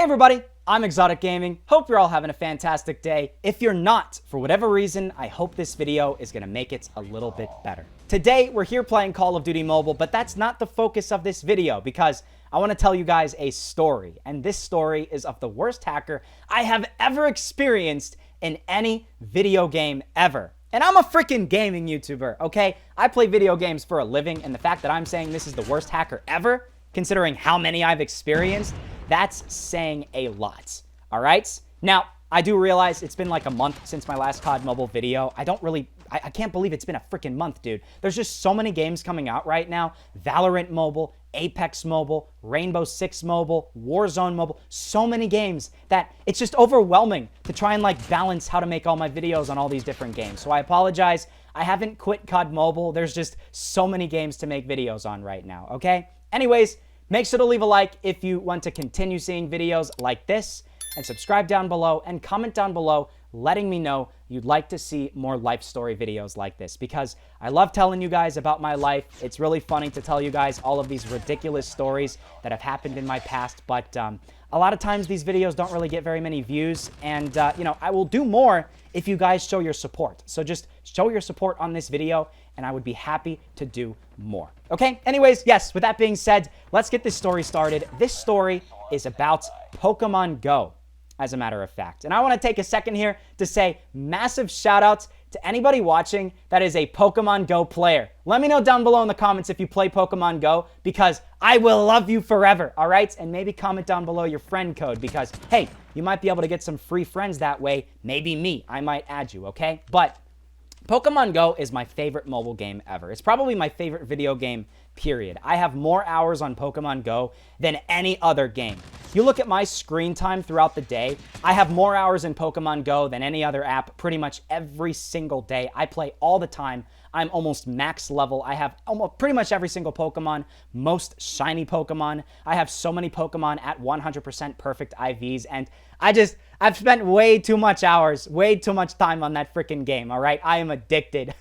Hey everybody, I'm ExxotikGaming. Hope you're all having a fantastic day. If you're not, for whatever reason, I hope this video is going to make it a little bit better. Today, we're here playing Call of Duty Mobile, but that's not the focus of this video because I want to tell you guys a story. And this story is of the worst hacker I have ever experienced in any video game ever. And I'm a freaking gaming YouTuber, okay? I play video games for a living, and the fact that I'm saying this is the worst hacker ever, considering how many I've experienced, that's saying a lot, all right? Now, I do realize it's been like a month since my last COD Mobile video. I can't believe it's been a freaking month, dude. There's just so many games coming out right now. Valorant Mobile, Apex Mobile, Rainbow Six Mobile, Warzone Mobile. So many games that it's just overwhelming to try and like balance how to make all my videos on all these different games. So I apologize. I haven't quit COD Mobile. There's just so many games to make videos on right now, okay? Anyways, make sure to leave a like if you want to continue seeing videos like this, and subscribe down below and comment down below letting me know you'd like to see more life story videos like this, because I love telling you guys about my life. It's really funny to tell you guys all of these ridiculous stories that have happened in my past, but a lot of times these videos don't really get very many views, and you know, I will do more if you guys show your support. So just show your support on this video and I would be happy to do more. Okay, anyways, yes, with that being said, let's get this story started. This story is about Pokemon Go, as a matter of fact. And I want to take a second here to say massive shout outs to anybody watching that is a Pokemon Go player. Let me know down below in the comments if you play Pokemon Go, because I will love you forever, all right? And maybe comment down below your friend code, because, hey, you might be able to get some free friends that way. Maybe me. I might add you, okay? But Pokemon Go is my favorite mobile game ever. It's probably my favorite video game, period. I have more hours on Pokemon Go than any other game. You look at my screen time throughout the day, I have more hours in Pokemon Go than any other app pretty much every single day. I play all the time. I'm almost max level. I have almost pretty much every single Pokemon, most shiny Pokemon. I have so many Pokemon at 100% perfect IVs, and I've spent way too much hours, way too much time on that freaking game, all right? I am addicted.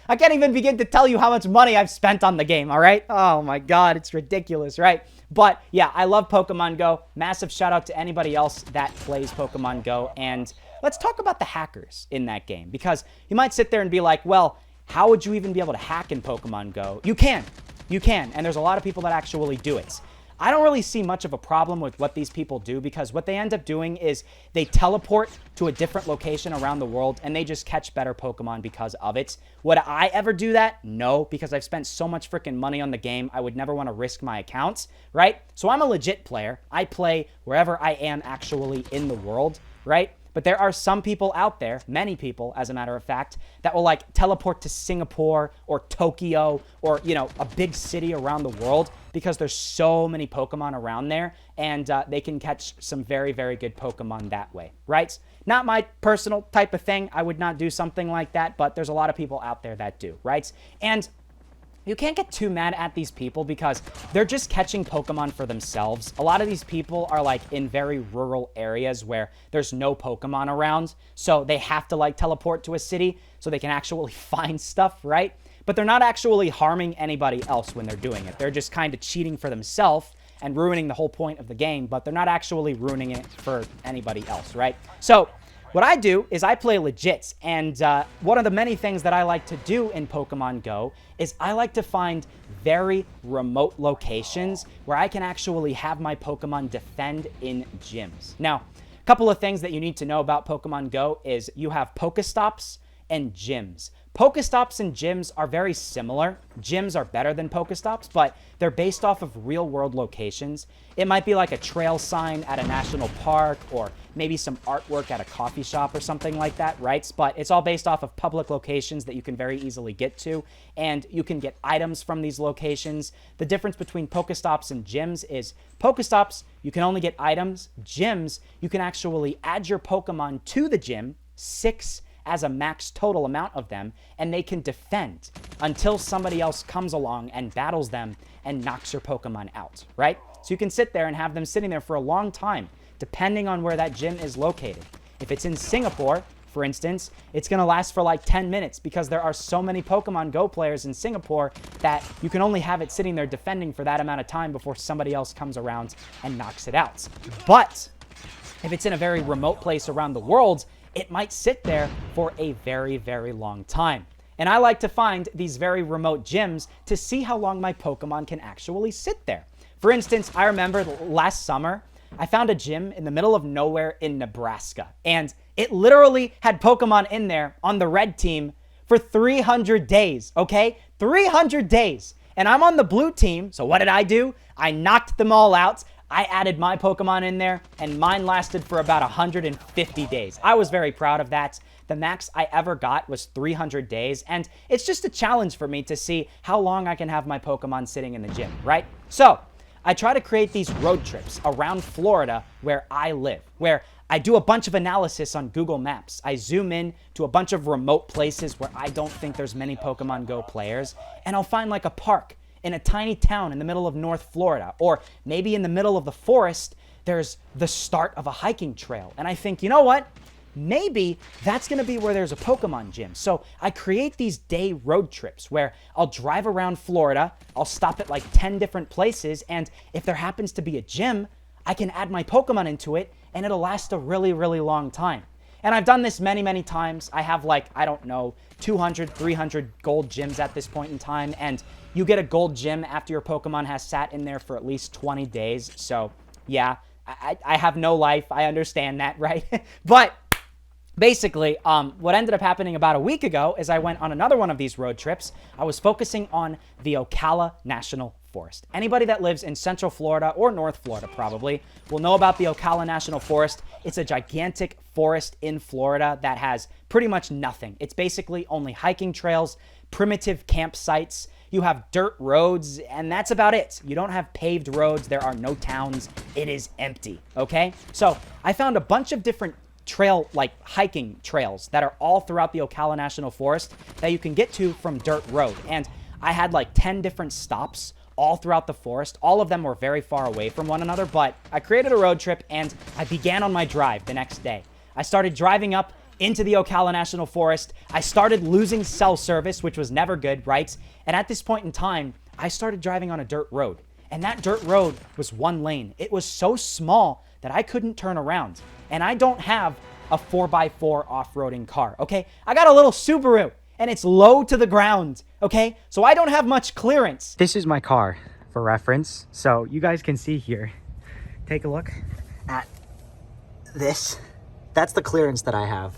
I can't even begin to tell you how much money I've spent on the game, all right? Oh my God, it's ridiculous, right? But yeah, I love Pokemon Go. Massive shout out to anybody else that plays Pokemon Go. And let's talk about the hackers in that game, because you might sit there and be like, well, how would you even be able to hack in Pokemon Go? You can, and there's a lot of people that actually do it. I don't really see much of a problem with what these people do, because what they end up doing is they teleport to a different location around the world and they just catch better Pokemon because of it. Would I ever do that? No, because I've spent so much freaking money on the game. I would never want to risk my accounts, right? So I'm a legit player. I play wherever I am actually in the world, right? But there are some people out there, many people, as a matter of fact, that will like teleport to Singapore or Tokyo or, you know, a big city around the world, because there's so many Pokemon around there, and they can catch some very, very good Pokemon that way, right? Not my personal type of thing. I would not do something like that, but there's a lot of people out there that do, right? And you can't get too mad at these people because they're just catching Pokemon for themselves. A lot of these people are like in very rural areas where there's no Pokemon around, so they have to like teleport to a city so they can actually find stuff, right? But they're not actually harming anybody else when they're doing it. They're just kind of cheating for themselves and ruining the whole point of the game, but they're not actually ruining it for anybody else, right? So what I do is I play legit, and one of the many things that I like to do in Pokemon Go is I like to find very remote locations where I can actually have my Pokemon defend in gyms. Now, a couple of things that you need to know about Pokemon Go is you have Pokestops and gyms. Pokestops and gyms are very similar. Gyms are better than Pokestops, but they're based off of real-world locations. It might be like a trail sign at a national park, or maybe some artwork at a coffee shop or something like that, right? But it's all based off of public locations that you can very easily get to, and you can get items from these locations. The difference between Pokestops and gyms is Pokestops, you can only get items. Gyms, you can actually add your Pokemon to the gym, 6 as a max total amount of them, and they can defend until somebody else comes along and battles them and knocks your Pokemon out, right? So you can sit there and have them sitting there for a long time, depending on where that gym is located. If it's in Singapore, for instance, it's going to last for like 10 minutes because there are so many Pokemon Go players in Singapore that you can only have it sitting there defending for that amount of time before somebody else comes around and knocks it out. But if it's in a very remote place around the world, it might sit there for a very, very long time. And I like to find these very remote gyms to see how long my Pokemon can actually sit there. For instance, I remember last summer, I found a gym in the middle of nowhere in Nebraska, and it literally had Pokemon in there on the red team for 300 days, okay? 300 days. And I'm on the blue team, so what did I do? I knocked them all out. I added my Pokemon in there, and mine lasted for about 150 days. I was very proud of that. The max I ever got was 300 days, and it's just a challenge for me to see how long I can have my Pokemon sitting in the gym, right? So I try to create these road trips around Florida where I live, where I do a bunch of analysis on Google Maps. I zoom in to a bunch of remote places where I don't think there's many Pokemon Go players, and I'll find like a park in a tiny town in the middle of North Florida, or maybe in the middle of the forest, there's the start of a hiking trail. And I think, you know what? Maybe that's going to be where there's a Pokemon gym. So I create these day road trips where I'll drive around Florida, I'll stop at like 10 different places, and if there happens to be a gym, I can add my Pokemon into it, and it'll last a really, really long time. And I've done this many, many times. I have like, I don't know, 200, 300 gold gyms at this point in time, and you get a gold gym after your Pokemon has sat in there for at least 20 days. So yeah, I have no life. I understand that, right? But basically, what ended up happening about a week ago is I went on another one of these road trips. I was focusing on the Ocala National Forest. Anybody that lives in Central Florida or North Florida probably will know about the Ocala National Forest. It's a gigantic forest in Florida that has pretty much nothing. It's basically only hiking trails, primitive campsites. You have dirt roads, and that's about it. You don't have paved roads. There are no towns. It is empty, okay? So I found a bunch of different hiking trails that are all throughout the Ocala National Forest that you can get to from dirt road. And I had like 10 different stops all throughout the forest. All of them were very far away from one another, but I created a road trip and I began on my drive the next day. I started driving up into the Ocala National Forest. I started losing cell service, which was never good, right? And at this point in time, I started driving on a dirt road. And that dirt road was one lane. It was so small that I couldn't turn around. And I don't have a 4x4 off-roading car, okay? I got a little Subaru, and it's low to the ground, okay? So I don't have much clearance. This is my car for reference. So you guys can see here. Take a look at this. That's the clearance that I have.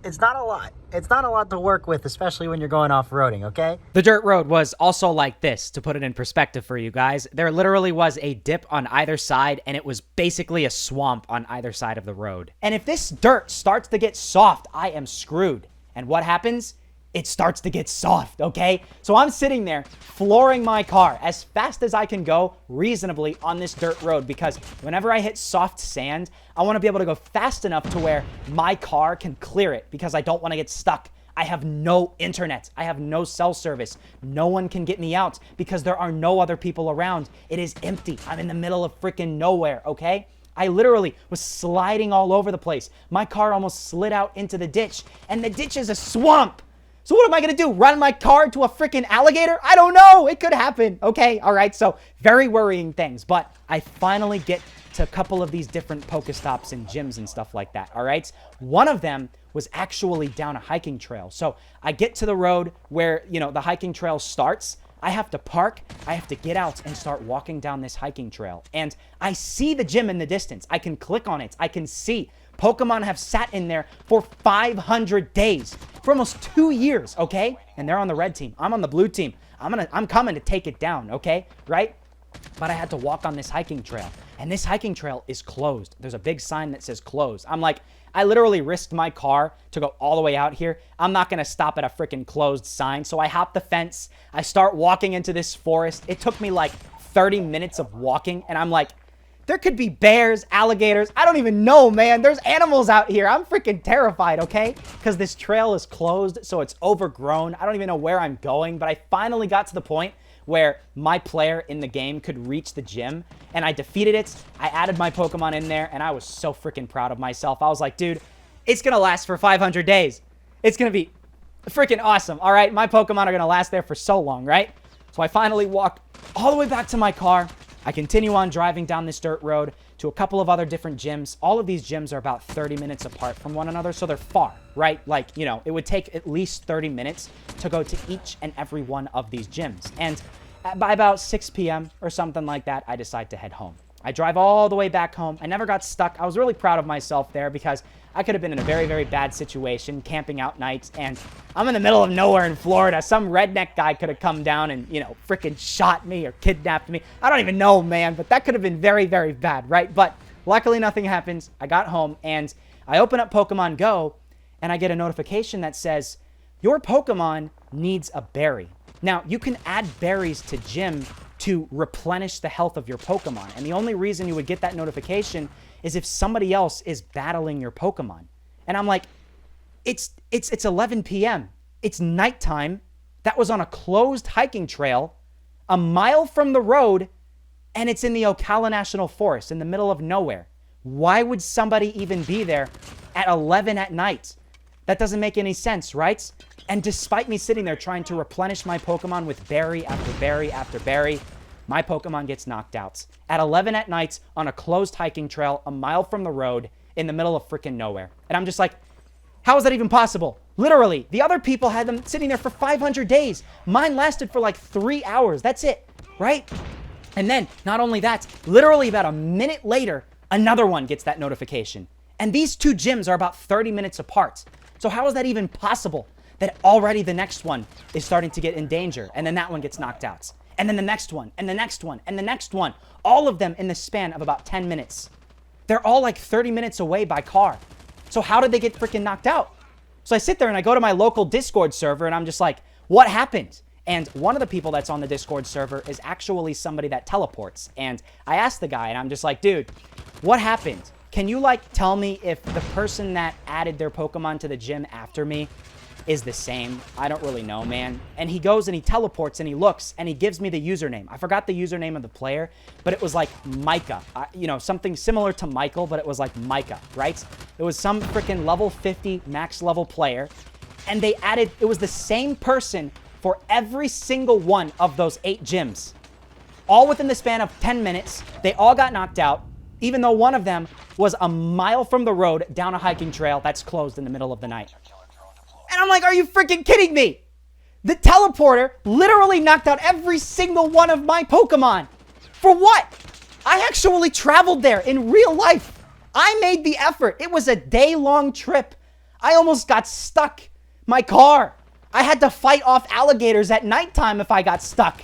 It's not a lot. It's not a lot to work with, especially when you're going off-roading, okay? The dirt road was also like this, to put it in perspective for you guys. There literally was a dip on either side, and it was basically a swamp on either side of the road. And if this dirt starts to get soft, I am screwed. And what happens? It starts to get soft, okay? So I'm sitting there flooring my car as fast as I can go reasonably on this dirt road, because whenever I hit soft sand, I want to be able to go fast enough to where my car can clear it, because I don't want to get stuck. I have no internet. I have no cell service. No one can get me out because there are no other people around. It is empty. I'm in the middle of freaking nowhere, okay? I literally was sliding all over the place. My car almost slid out into the ditch, and the ditch is a swamp. So what am I going to do? Run my car to a freaking alligator? I don't know. It could happen. Okay. All right. So very worrying things, but I finally get to a couple of these different Pokestops and gyms and stuff like that. All right. One of them was actually down a hiking trail. So I get to the road where, you know, the hiking trail starts. I have to park. I have to get out and start walking down this hiking trail. And I see the gym in the distance. I can click on it. I can see Pokemon have sat in there for 500 days, for almost 2 years, okay? And they're on the red team. I'm on the blue team. I'm coming to take it down, okay? Right? But I had to walk on this hiking trail, and this hiking trail is closed. There's a big sign that says closed. I'm like, I literally risked my car to go all the way out here. I'm not going to stop at a freaking closed sign. So I hop the fence. I start walking into this forest. It took me like 30 minutes of walking, and I'm like, there could be bears, alligators. I don't even know, man. There's animals out here. I'm freaking terrified, okay? Because this trail is closed, so it's overgrown. I don't even know where I'm going, but I finally got to the point where my player in the game could reach the gym, and I defeated it. I added my Pokemon in there, and I was so freaking proud of myself. I was like, dude, it's going to last for 500 days. It's going to be freaking awesome. All right, my Pokemon are going to last there for so long, right? So I finally walk all the way back to my car. I continue on driving down this dirt road to a couple of other different gyms. All of these gyms are about 30 minutes apart from one another, so they're far, right? Like, you know, it would take at least 30 minutes to go to each and every one of these gyms. And by about 6 p.m. or something like that, I decide to head home. I drive all the way back home. I never got stuck. I was really proud of myself there because I could have been in a very, very bad situation, camping out nights, and I'm in the middle of nowhere in Florida. Some redneck guy could have come down and, you know, freaking shot me or kidnapped me. I don't even know, man, but that could have been very, very bad, right? But luckily nothing happens. I got home and I open up Pokemon Go and I get a notification that says, your Pokemon needs a berry. Now, you can add berries to gym to replenish the health of your Pokemon. And the only reason you would get that notification is if somebody else is battling your Pokemon. And I'm like, it's 11 p.m. It's nighttime. That was on a closed hiking trail a mile from the road, and it's in the Ocala National Forest in the middle of nowhere. Why would somebody even be there at 11 at night? That doesn't make any sense, right? And despite me sitting there trying to replenish my Pokemon with berry after berry after berry, my Pokemon gets knocked out at 11 at night on a closed hiking trail a mile from the road in the middle of freaking nowhere. And I'm just like, how is that even possible? Literally, the other people had them sitting there for 500 days. Mine lasted for like 3 hours. That's it, right? And then, not only that, literally about a minute later, another one gets that notification. And these two gyms are about 30 minutes apart. So how is that even possible? That already the next one is starting to get in danger, and then that one gets knocked out. And then the next one, and the next one, and the next one. All of them in the span of about 10 minutes. They're all like 30 minutes away by car. So how did they get freaking knocked out? So I sit there and I go to my local Discord server and I'm just like, what happened? And one of the people that's on the Discord server is actually somebody that teleports. And I asked the guy and I'm just like, dude, what happened? Can you like tell me if the person that added their Pokemon to the gym after me is the same? I don't really know, man. And he goes and he teleports and he looks and he gives me the username. I forgot the username of the player, but it was like Micah. You know, something similar to Michael, but it was like Micah, right? It was some freaking level 50 max level player. And they added, it was the same person for every single one of those 8 gyms. All within the span of 10 minutes. They all got knocked out, even though one of them was a mile from the road down a hiking trail that's closed in the middle of the night. And I'm like, are you freaking kidding me? The teleporter literally knocked out every single one of my Pokemon. For what? I actually traveled there in real life. I made the effort. It was a day-long trip. I almost got stuck. My car. I had to fight off alligators at nighttime if I got stuck.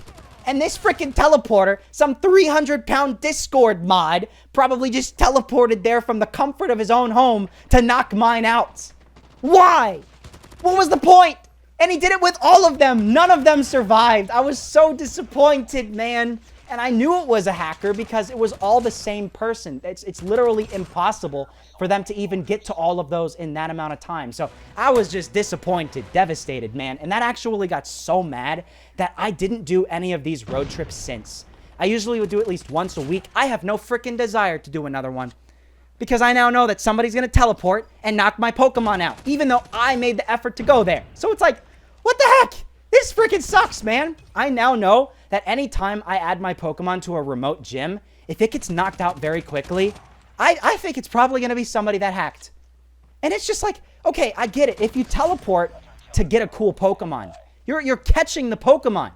And this freaking teleporter, some 300-pound Discord mod, probably just teleported there from the comfort of his own home to knock mine out. Why? What was the point? And he did it with all of them. None of them survived. I was so disappointed, man. And I knew it was a hacker because it was all the same person. It's literally impossible for them to even get to all of those in that amount of time. So I was just disappointed, devastated, man. And that actually got so mad that I didn't do any of these road trips since. I usually would do at least once a week. I have no freaking desire to do another one because I now know that somebody's going to teleport and knock my Pokemon out, even though I made the effort to go there. So it's like, what the heck? This freaking sucks, man. I now know that anytime I add my Pokemon to a remote gym, if it gets knocked out very quickly, I think it's probably going to be somebody that hacked. And it's just like, okay, I get it. If you teleport to get a cool Pokemon, you're catching the Pokemon.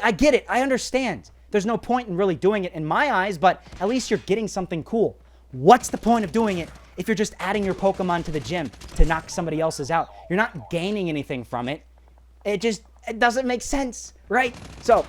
I get it. I understand. There's no point in really doing it in my eyes, but at least you're getting something cool. What's the point of doing it if you're just adding your Pokemon to the gym to knock somebody else's out? You're not gaining anything from it. It doesn't make sense, right? So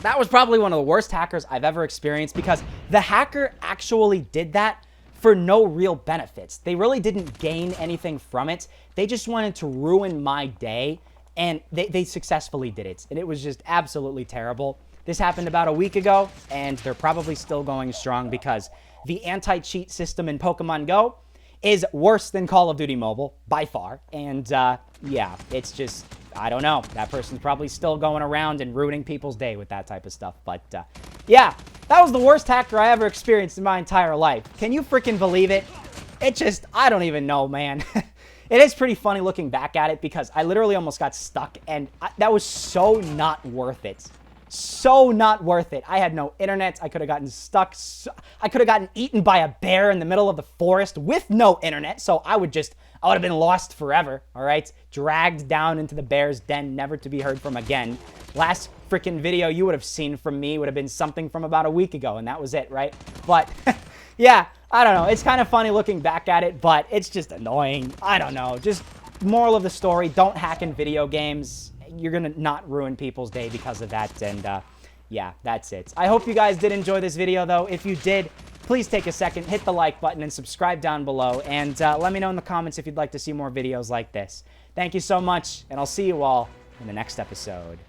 that was probably one of the worst hackers I've ever experienced because the hacker actually did that for no real benefits. They really didn't gain anything from it. They just wanted to ruin my day, and they successfully did it. And it was just absolutely terrible. This happened about a week ago, and they're probably still going strong because the anti-cheat system in Pokemon Go is worse than Call of Duty Mobile, by far. And yeah, it's just, I don't know. That person's probably still going around and ruining people's day with that type of stuff. But yeah, that was the worst hacker I ever experienced in my entire life. Can you freaking believe it? It just, I don't even know, man. it is pretty funny looking back at it because I literally almost got stuck, and that was so not worth it. So not worth it. I had no internet. I could have gotten stuck. I could have gotten eaten by a bear in the middle of the forest with no internet. So I would have been lost forever. All right. Dragged down into the bear's den, never to be heard from again. Last freaking video you would have seen from me would have been something from about a week ago. And that was it, right? But yeah, I don't know. It's kind of funny looking back at it, but it's just annoying. I don't know. Just moral of the story, don't hack in video games. You're going to not ruin people's day because of that. And yeah, that's it. I hope you guys did enjoy this video, though. If you did, please take a second, hit the like button, and subscribe down below. And let me know in the comments if you'd like to see more videos like this. Thank you so much, and I'll see you all in the next episode.